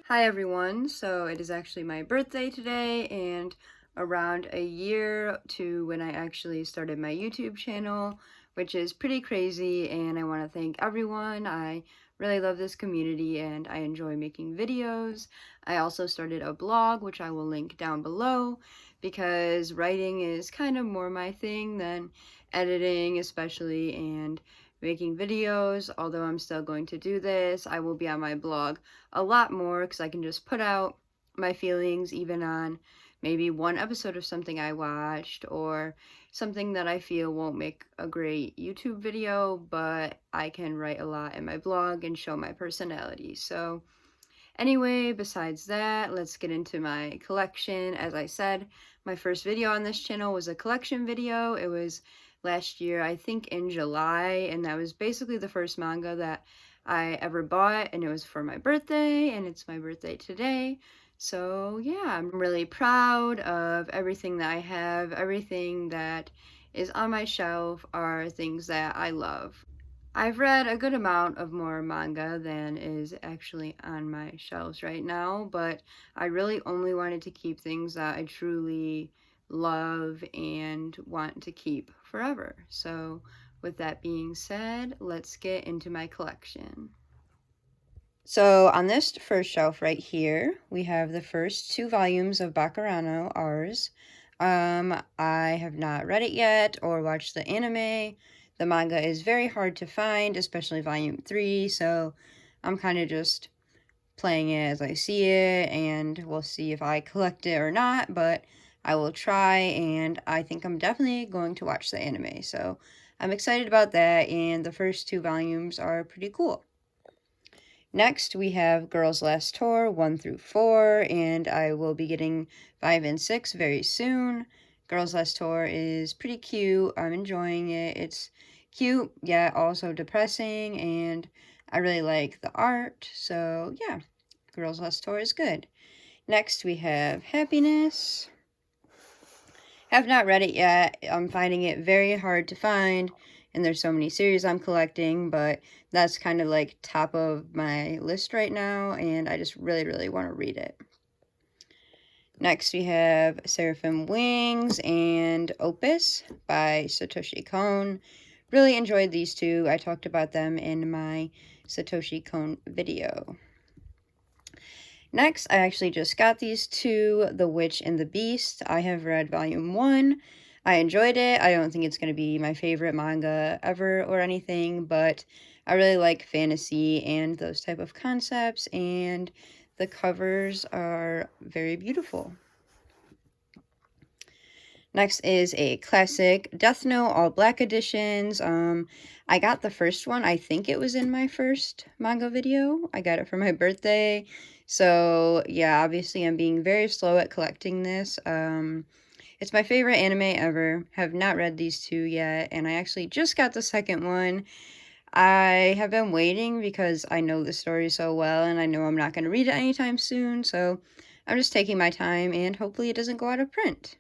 Hi everyone, so it is actually my birthday today and around a year to when I actually started my YouTube channel, which is pretty crazy, and I want to thank everyone. I really love this community and I enjoy making videos. I also started a blog, which I will link down below, because writing is kind of more my thing than editing especially, and making videos. Although I'm still going to do this, I will be on my blog a lot more because I can just put out my feelings even on maybe one episode of something I watched or something that I feel won't make a great YouTube video, but I can write a lot in my blog and show my personality. So anyway, besides that, let's get into my collection. As I said, my first video on this channel was a collection video. It was last year, I think in July, and that was basically the first manga that I ever bought, and it was for my birthday, and it's my birthday today. So yeah, I'm really proud of everything that I have. Everything that is on my shelf are things that I love. I've read a good amount of more manga than is actually on my shelves right now, but I really only wanted to keep things that I truly love and want to keep forever. So with that being said, let's get into my collection. So on this first shelf right here, we have the first 2 volumes of Bakuman, ours. I have not read it yet or watched the anime. The manga is very hard to find, especially volume 3, so I'm kind of just playing it as I see it, and we'll see if I collect it or not, but I will try, and I think I'm definitely going to watch the anime, so I'm excited about that, and the first 2 volumes are pretty cool. Next, we have Girls Last Tour 1 through 4, and I will be getting 5 and 6 very soon. Girls Last Tour is pretty cute. I'm enjoying it. It's cute, yet also depressing, and I really like the art. So, yeah, Girls Last Tour is good. Next, we have Happiness. Have not read it yet. I'm finding it very hard to find, and there's so many series I'm collecting, but that's kind of like top of my list right now, and I just really want to read it. Next, we have Seraphim Wings and Opus by Satoshi Kon. Really enjoyed these two. I talked about them in my Satoshi Kon video. Next, I actually just got these two, The Witch and the Beast. I have read volume 1. I enjoyed it. I don't think it's going to be my favorite manga ever or anything, but I really like fantasy and those type of concepts, and the covers are very beautiful. Next is a classic Death Note all black editions. I got the first one. I think it was in my first manga video. I got it for my birthday. So yeah, obviously I'm being very slow at collecting this. It's my favorite anime ever. Have not read these two yet, and I actually just got the second one. I have been waiting because I know the story so well, and I know I'm not going to read it anytime soon, so I'm just taking my time, and hopefully it doesn't go out of print.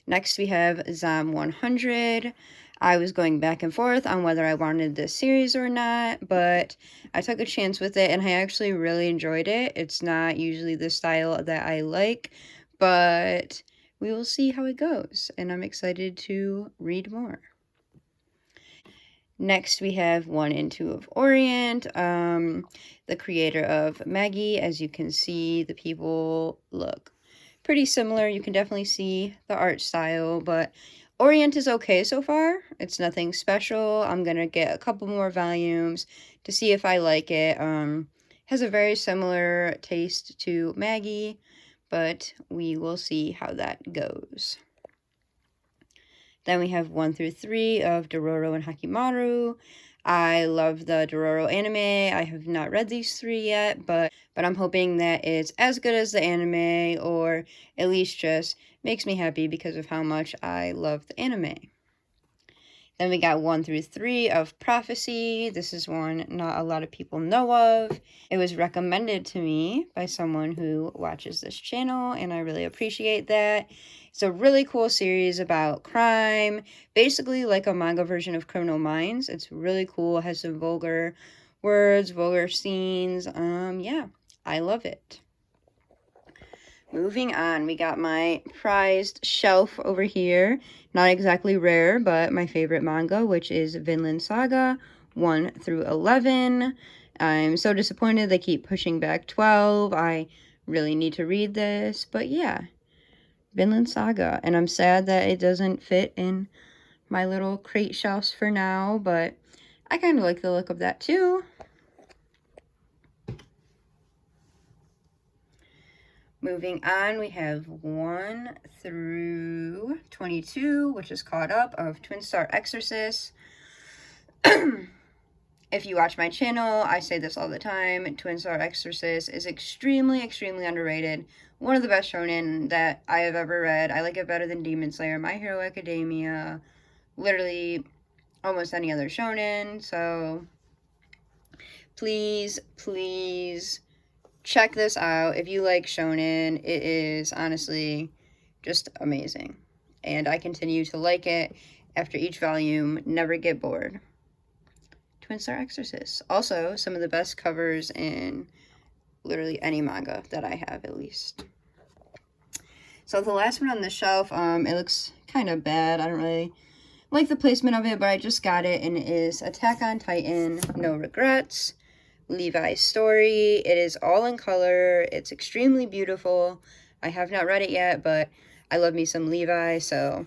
Next, we have Zom 100. I was going back and forth on whether I wanted this series or not, but I took a chance with it, and I actually really enjoyed it. It's not usually the style that I like, but we will see how it goes, and I'm excited to read more. Next, we have 1 and 2 of Orient, the creator of Maggie. As you can see, the people look pretty similar. You can definitely see the art style, but Orient is okay so far. It's nothing special. I'm gonna get a couple more volumes to see if I like it. Has a very similar taste to Maggie, but we will see how that goes. Then we have 1 through 3 of Dororo and Hakimaru. I love the Dororo anime. I have not read these 3 yet, but I'm hoping that it's as good as the anime, or at least just makes me happy because of how much I love the anime. Then we got 1 through 3 of Prophecy. This is one not a lot of people know of. It was recommended to me by someone who watches this channel, and I really appreciate that. It's a really cool series about crime, basically like a manga version of Criminal Minds. It's really cool. It has some vulgar words, vulgar scenes. Yeah, I love it. Moving on, we got my prized shelf over here. Not exactly rare, but my favorite manga, which is Vinland Saga 1 through 11. I'm so disappointed they keep pushing back 12. I really need to read this, but yeah, Vinland Saga. And I'm sad that it doesn't fit in my little crate shelves for now, but I kind of like the look of that too. Moving on, we have 1 through 22, which is caught up, of Twin Star Exorcist. If you watch my channel, I say this all the time. Twin Star Exorcist is extremely, extremely underrated. One of the best shonen that I have ever read. I like it better than Demon Slayer, My Hero Academia, literally almost any other shonen. So please, please check this out. If you like shonen, it is honestly just amazing. And I continue to like it after each volume, never get bored. Twin Star Exorcist. Also, some of the best covers in literally any manga that I have, at least. So the last one on the shelf, it looks kind of bad. I don't really like the placement of it, but I just got it, and it is Attack on Titan, No Regrets, Levi's story. It is all in color. It's extremely beautiful. I have not read it yet, but I love me some Levi, so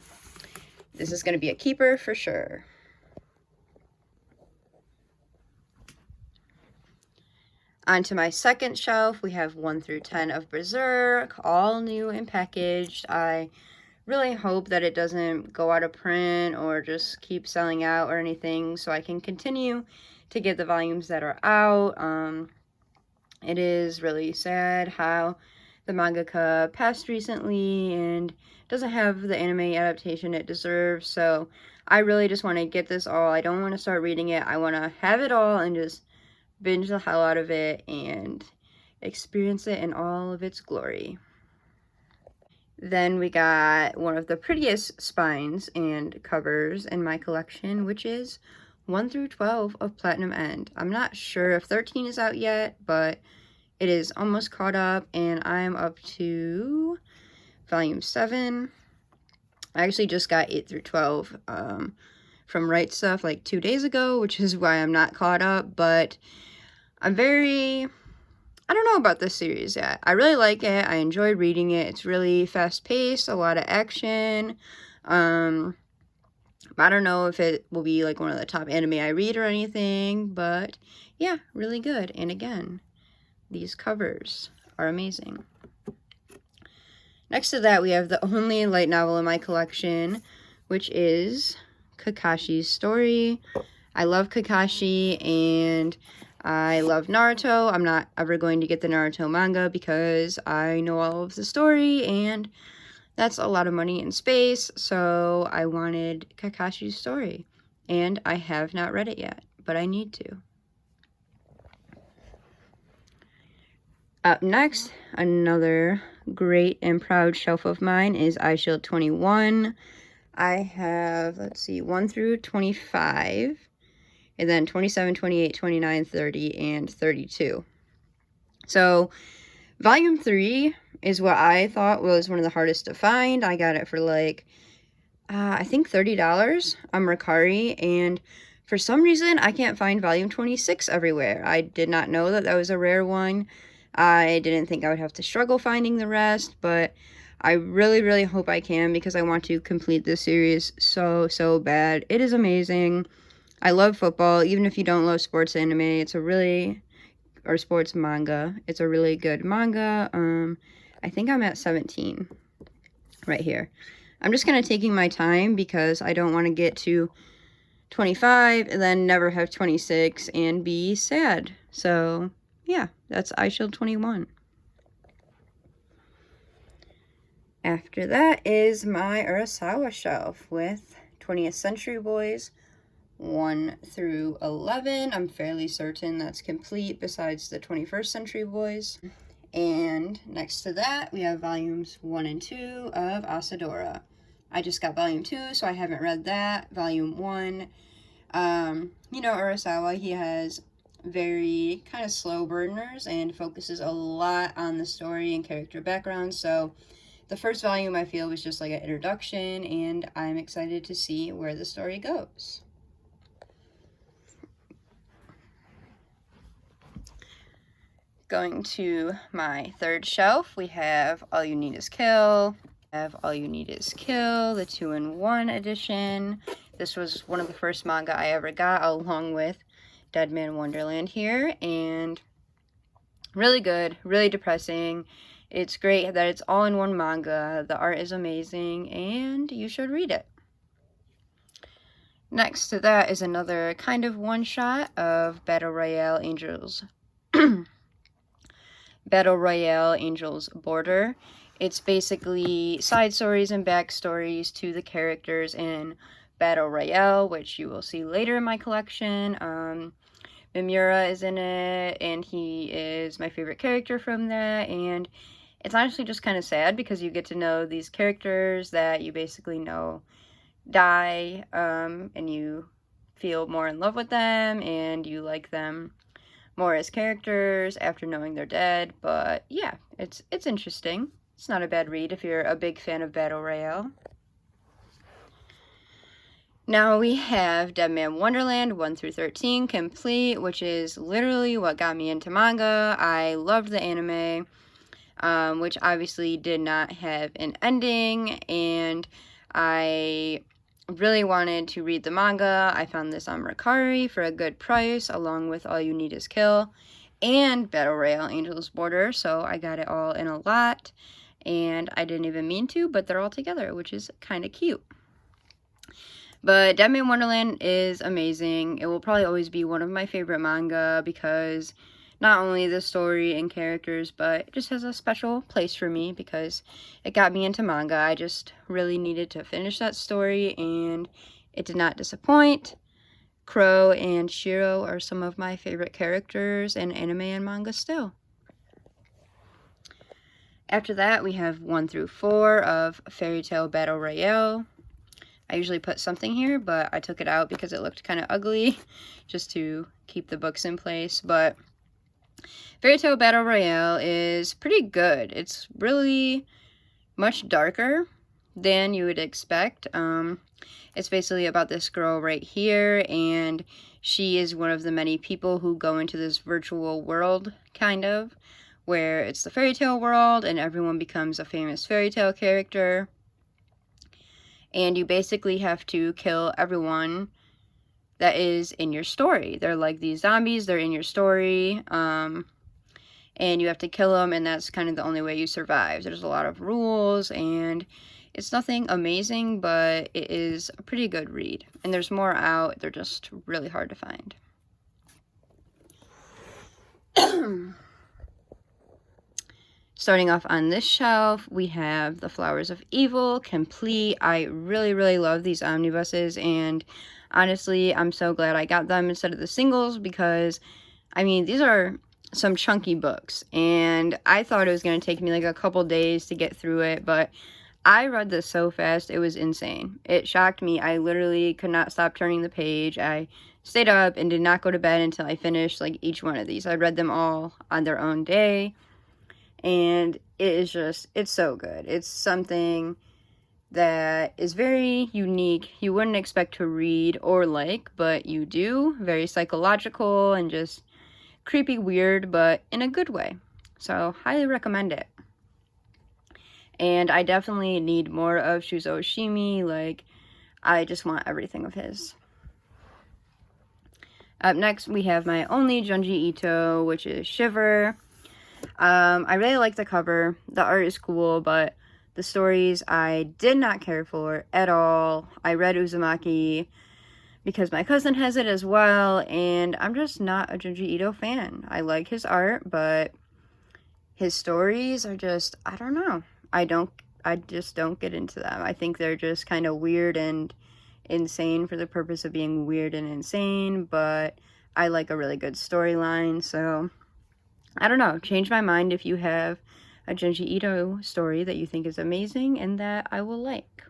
this is going to be a keeper for sure. Onto my second shelf, we have 1 through 10 of Berserk, all new and packaged. I really hope that it doesn't go out of print or just keep selling out or anything, so I can continue to get the volumes that are out. It is really sad how the mangaka passed recently and doesn't have the anime adaptation it deserves, so I really just want to get this all. I don't want to start reading it. I want to have it all and just binge the hell out of it and experience it in all of its glory. Then we got one of the prettiest spines and covers in my collection, which is 1 through 12 of Platinum End. I'm not sure if 13 is out yet, but it is almost caught up, and I'm up to volume 7. I actually just got 8 through 12 from Right Stuff like 2 days ago, which is why I'm not caught up, but I don't know about this series yet. I really like it. I enjoy reading it. It's really fast-paced, a lot of action. I don't know if it will be like one of the top anime I read or anything, but yeah, really good. And again, these covers are amazing. Next to that, we have the only light novel in my collection, which is Kakashi's Story. I love Kakashi, and I love Naruto. I'm not ever going to get the Naruto manga because I know all of the story, and that's a lot of money and space, so I wanted Kakashi's Story. And I have not read it yet, but I need to. Up next, another great and proud shelf of mine is Eyeshield 21. I have, 1 through 25. And then 27, 28, 29, 30, and 32. So, volume 3 is what I thought was one of the hardest to find. I got it for like, I think $30 on Mercari. And for some reason, I can't find volume 26 everywhere. I did not know that that was a rare one. I didn't think I would have to struggle finding the rest. But I really, really hope I can, because I want to complete this series so, so bad. It is amazing. I love football. Even if you don't love sports anime, it's a really, or sports manga, it's a really good manga. I think I'm at 17 right here. I'm just kind of taking my time because I don't want to get to 25 and then never have 26 and be sad. So yeah, that's Eyeshield 21. After that is my Urasawa shelf with 20th Century Boys 1 through 11. I'm fairly certain that's complete besides the 21st Century Boys. And next to that, we have volumes 1 and 2 of Asadora. I just got volume 2, so I haven't read that. Volume 1, you know Urasawa, he has very kind of slow burners and focuses a lot on the story and character background. So the first volume I feel was just like an introduction, and I'm excited to see where the story goes. Going to my third shelf, we have All You Need Is Kill. All You Need Is Kill, the 2-in-1 edition. This was one of the first manga I ever got, along with Dead Man Wonderland here, and really good, really depressing. It's great that it's all in one manga. The art is amazing, and you should read it. Next to that is another kind of one-shot of Battle Royale Angels. Battle Royale Angels Border. It's basically side stories and backstories to the characters in Battle Royale, which you will see later in my collection. Mimura is in it, and he is my favorite character from that, and it's honestly just kind of sad because you get to know these characters that you basically know die, and you feel more in love with them, and you like them more as characters after knowing they're dead. But yeah, it's interesting. It's not a bad read if you're a big fan of Battle Royale. Now we have Dead Man Wonderland 1 through 13 complete, which is literally what got me into manga. I loved the anime, which obviously did not have an ending, and I really wanted to read the manga. I found this on Mercari for a good price, along with All You Need Is Kill and Battle Royale Angels Border, so I got it all in a lot, and I didn't even mean to, but they're all together, which is kind of cute. But Dead Man Wonderland is amazing. It will probably always be one of my favorite manga because not only the story and characters, but it just has a special place for me because it got me into manga. I just really needed to finish that story, and it did not disappoint. Crow and Shiro are some of my favorite characters in anime and manga still. After that, we have 1 through 4 of Fairy Tail Battle Royale. I usually put something here, but I took it out because it looked kind of ugly, just to keep the books in place. But Fairy Tail Battle Royale is pretty good. It's really much darker than you would expect. It's basically about this girl right here, and she is one of the many people who go into this virtual world, kind of, where it's the fairy tale world, and everyone becomes a famous fairy tale character. And you basically have to kill everyone that is in your story. They're like these zombies, they're in your story, and you have to kill them, and that's kind of the only way you survive. There's a lot of rules, and it's nothing amazing, but it is a pretty good read. And there's more out, they're just really hard to find. Starting off on this shelf, we have The Flowers of Evil complete. I really, really love these omnibuses, and honestly, I'm so glad I got them instead of the singles because, I mean, these are some chunky books, and I thought it was going to take me like a couple days to get through it, but I read this so fast, it was insane. It shocked me. I literally could not stop turning the page. I stayed up and did not go to bed until I finished like each one of these. I read them all on their own day, and it is just, it's so good. It's something that is very unique. You wouldn't expect to read or like, but you do. Very psychological and just creepy weird, but in a good way. So highly recommend it. And I definitely need more of Shuzo Oshimi. Like, I just want everything of his. Up next, we have my only Junji Ito, which is Shiver. I really like the cover. The art is cool, but the stories I did not care for at all. I read Uzumaki because my cousin has it as well, and I'm just not a Junji Ito fan. I like his art, but his stories are just, I don't know. I just don't get into them. I think they're just kind of weird and insane for the purpose of being weird and insane, but I like a really good storyline, so I don't know. Change my mind if you have a Junji Ito story that you think is amazing and that I will like.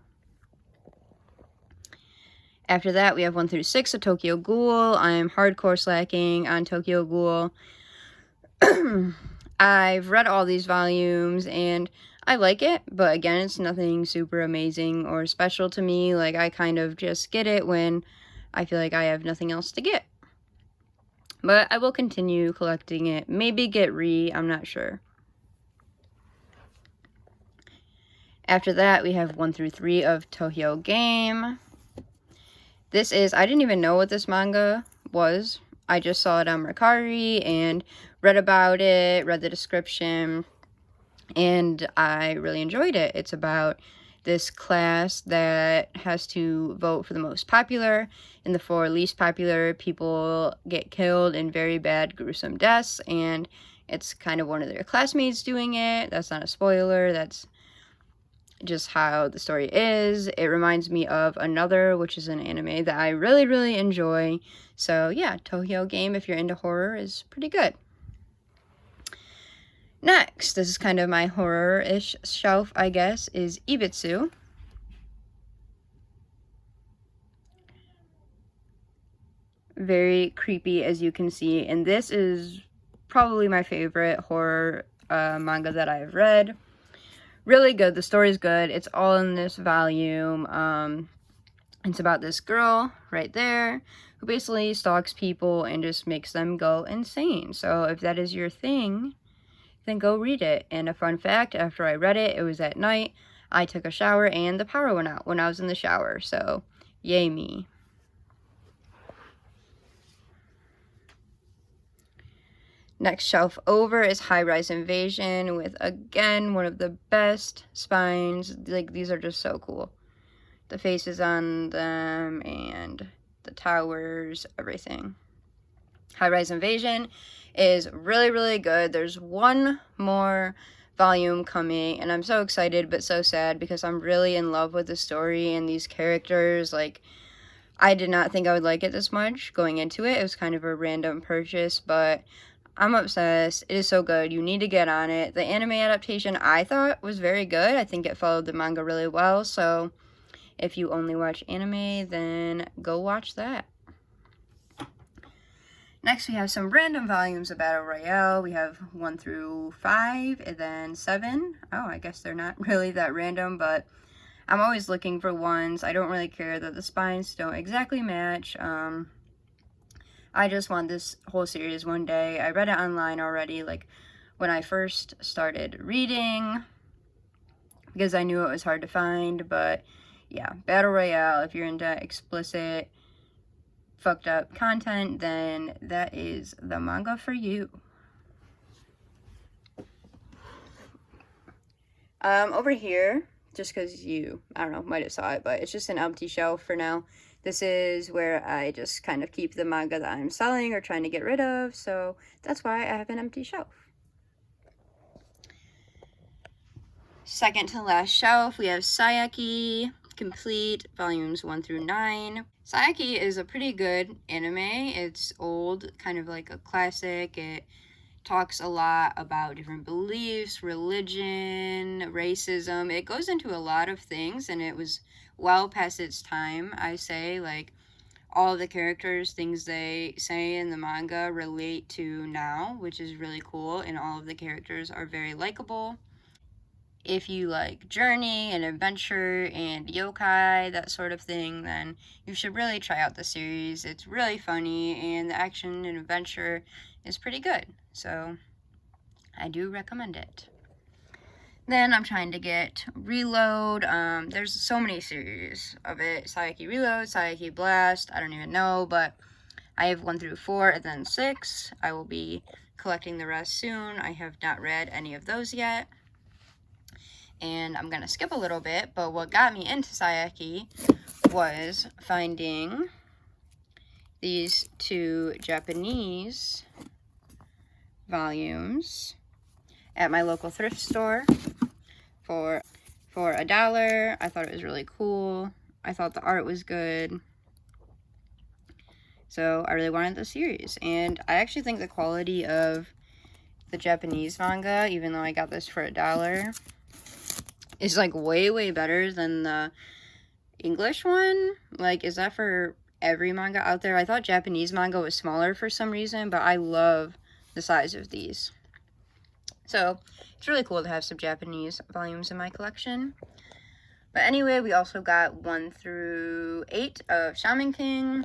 After that, we have 1 through 6 of Tokyo Ghoul. I'm hardcore slacking on Tokyo Ghoul. I've read all these volumes, and I like it, but again, it's nothing super amazing or special to me. Like, I kind of just get it when I feel like I have nothing else to get. But I will continue collecting it. Maybe get I'm not sure. After that, we have 1 through 3 of Tokyo Game. This is, I didn't even know what this manga was. I just saw it on Mercari and read about it, read the description, and I really enjoyed it. It's about this class that has to vote for the most popular, and the 4 least popular people get killed in very bad, gruesome deaths, and it's kind of one of their classmates doing it. That's not a spoiler, that's just how the story is. It reminds me of Another, which is an anime that I really, really enjoy. So yeah, Tokyo Game, if you're into horror, is pretty good. Next, this is kind of my horror-ish shelf, I guess, is Ibitsu. Very creepy, as you can see, and this is probably my favorite horror manga that I've read. Really good. The story's good. It's all in this volume. It's about this girl right there who basically stalks people and just makes them go insane. So if that is your thing, then go read it. And a fun fact, after I read it, it was at night. I took a shower and the power went out when I was in the shower. So, yay me. Next shelf over is High Rise Invasion with, again, one of the best spines. Like, these are just so cool. The faces on them and the towers, everything. High Rise Invasion is really, really good. There's one more volume coming, and I'm so excited but so sad because I'm really in love with the story and these characters. Like, I did not think I would like it this much going into it. It was kind of a random purchase, but I'm obsessed. It is so good. You need to get on it. The anime adaptation, I thought, was very good. I think it followed the manga really well. So if you only watch anime, then go watch that. Next, we have some random volumes of Battle Royale. We have 1 through 5 and then 7. Oh, I guess they're not really that random, but I'm always looking for ones. I don't really care that the spines don't exactly match. I just want this whole series one day. I read it online already, like, when I first started reading, because I knew it was hard to find, but, yeah, Battle Royale, if you're into explicit, fucked up content, then that is the manga for you. Over here, just because you, I don't know, might have saw it, but it's just an empty shelf for now. This is where I just kind of keep the manga that I'm selling or trying to get rid of, so that's why I have an empty shelf. Second to last shelf, we have Sayaki Complete, volumes 1 through 9. Sayaki is a pretty good anime. It's old, kind of like a classic. It talks a lot about different beliefs, religion, racism. It goes into a lot of things, and it was well past its time, I say. Like, all of the characters, things they say in the manga relate to now, which is really cool, and all of the characters are very likable. If you like journey and adventure and yokai, that sort of thing, then you should really try out the series. It's really funny, and the action and adventure is pretty good, so I do recommend it. Then I'm trying to get Reload. There's so many series of it. Sayaki Reload, Sayaki Blast, I don't even know, but I have 1 through 4 and then 6. I will be collecting the rest soon. I have not read any of those yet. And I'm going to skip a little bit, but what got me into Sayaki was finding these 2 Japanese volumes at my local thrift store for $1. I thought it was really cool. I thought the art was good. So I really wanted the series. And I actually think the quality of the Japanese manga, even though I got this for $1, is like way better than the English one? Like, is that for every manga out there? I thought Japanese manga was smaller for some reason, but I love the size of these. So, it's really cool to have some Japanese volumes in my collection. But anyway, we also got 1 through 8 of Shaman King.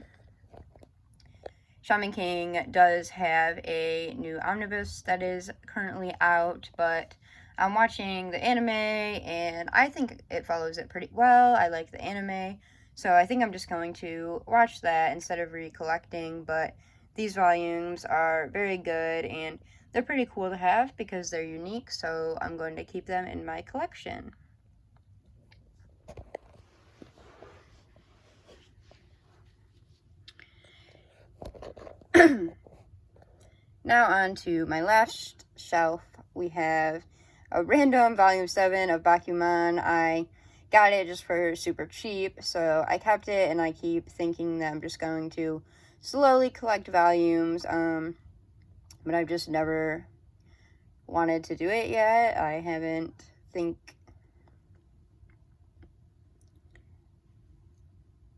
Shaman King does have a new omnibus that is currently out, but I'm watching the anime, and I think it follows it pretty well. I like the anime, so I think I'm just going to watch that instead of recollecting, but these volumes are very good, and they're pretty cool to have because they're unique, so I'm going to keep them in my collection. Now on to my last shelf. We have a random volume 7 of Bakuman. I got it just for super cheap, so I kept it, and I keep thinking that I'm just going to slowly collect volumes, but I've just never wanted to do it yet.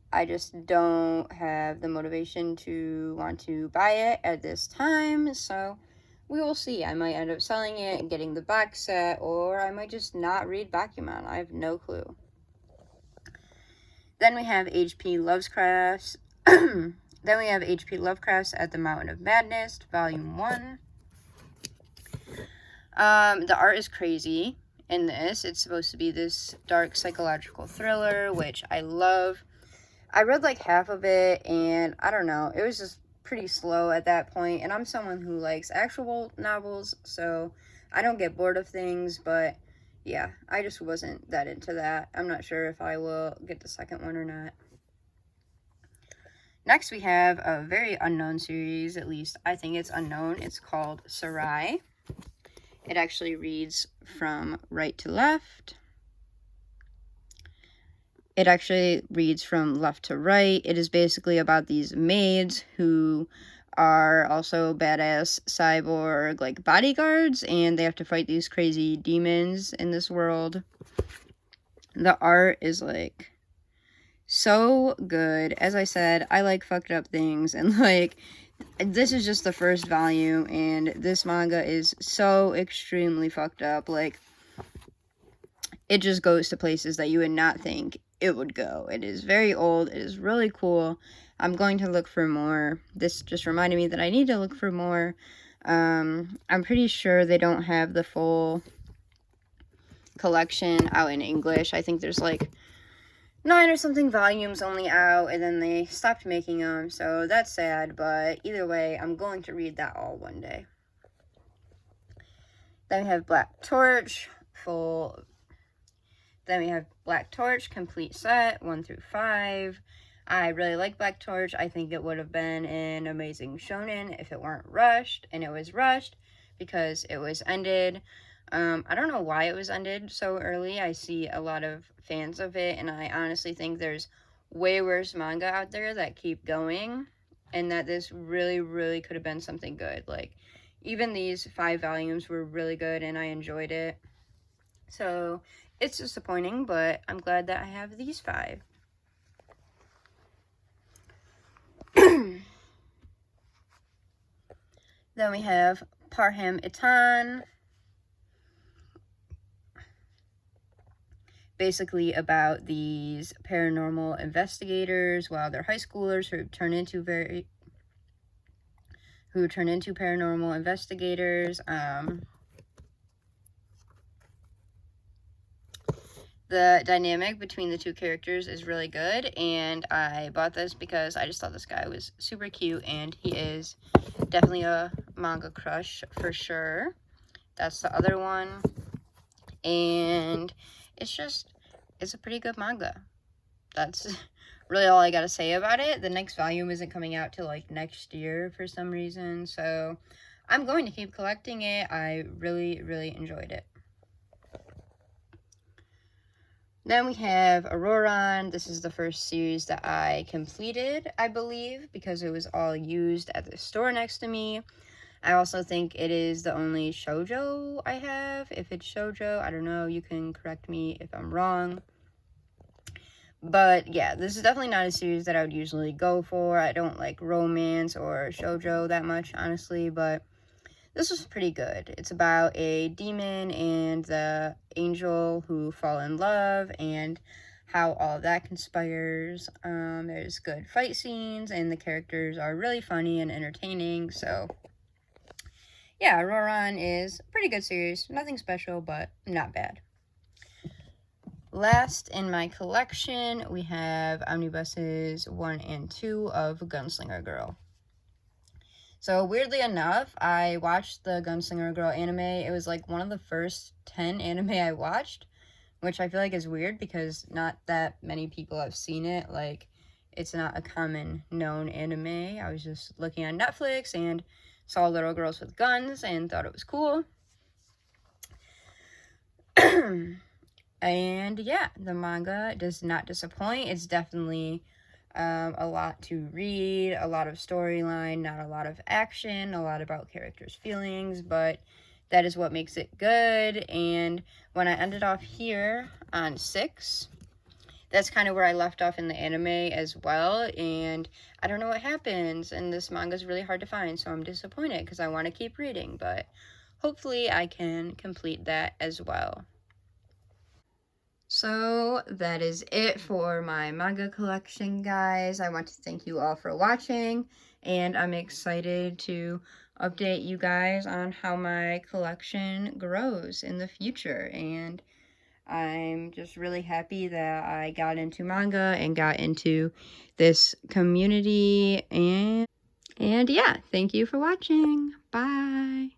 I just don't have the motivation to want to buy it at this time, so we will see. I might end up selling it and getting the box set, or I might just not read Bakuman. I have no clue. Then we have H.P. Lovecraft's At the Mountain of Madness, Volume 1. The art is crazy in this. It's supposed to be this dark psychological thriller, which I love. I read like half of it, and I don't know, it was just pretty slow at that point, and I'm someone who likes actual novels, so I don't get bored of things, but yeah, I just wasn't that into that. I'm not sure if I will get the second one or not. Next, we have a very unknown series, at least I think it's unknown. It's called Sarai. It actually reads from right to left. It actually reads from left to right. It is basically about these maids who are also badass cyborg, like, bodyguards, and they have to fight these crazy demons in this world. The art is, like, so good. As I said, I like fucked up things, and, like, this is just the first volume, and this manga is so extremely fucked up. Like, it just goes to places that you would not think it would go. It is very old. It is really cool. I'm going to look for more. This just reminded me that I need to look for more. I'm pretty sure they don't have the full collection out in English. I think there's like 9 or something volumes only out, and then they stopped making them, so that's sad, but either way, I'm going to read that all one day. Then we have Black Torch, complete set, 1 through 5. I really like Black Torch. I think it would have been an amazing shonen if it weren't rushed, and it was rushed because it was ended. I don't know why it was ended so early. I see a lot of fans of it, and I honestly think there's way worse manga out there that keep going, and that this really, really could have been something good. Like, even these 5 volumes were really good, and I enjoyed it. So, it's disappointing, but I'm glad that I have these 5. Then we have Parham Iton. Basically about these paranormal investigators while they're high schoolers who turn into paranormal investigators. The dynamic between the two characters is really good, and I bought this because I just thought this guy was super cute, and he is definitely a manga crush for sure. That's the other one, and it's a pretty good manga. That's really all I gotta say about it. The next volume isn't coming out till like next year for some reason, so I'm going to keep collecting it. I really, really enjoyed it. Then we have Auroran. This is the first series that I completed, I believe, because it was all used at the store next to me. I also think it is the only shoujo I have. If it's shoujo, I don't know. You can correct me if I'm wrong. But yeah, this is definitely not a series that I would usually go for. I don't like romance or shoujo that much, honestly, but this was pretty good. It's about a demon and the angel who fall in love and how all of that conspires. There's good fight scenes and the characters are really funny and entertaining. So yeah, Auroran is a pretty good series. Nothing special, but not bad. Last in my collection, we have omnibuses 1 and 2 of Gunslinger Girl. So weirdly enough, I watched the Gunslinger Girl anime. It was like one of the first 10 anime I watched, which I feel like is weird because not that many people have seen it. Like, it's not a common known anime. I was just looking on Netflix and saw little girls with guns and thought it was cool. And yeah, the manga does not disappoint. It's definitely a lot to read, a lot of storyline, not a lot of action, a lot about characters' feelings, but that is what makes it good. And when I ended off here on 6, that's kind of where I left off in the anime as well. And I don't know what happens, and this manga is really hard to find, so I'm disappointed because I want to keep reading, but hopefully I can complete that as well. So that is it for my manga collection, guys. I want to thank you all for watching, and I'm excited to update you guys on how my collection grows in the future. And I'm just really happy that I got into manga and got into this community. And yeah, thank you for watching. Bye.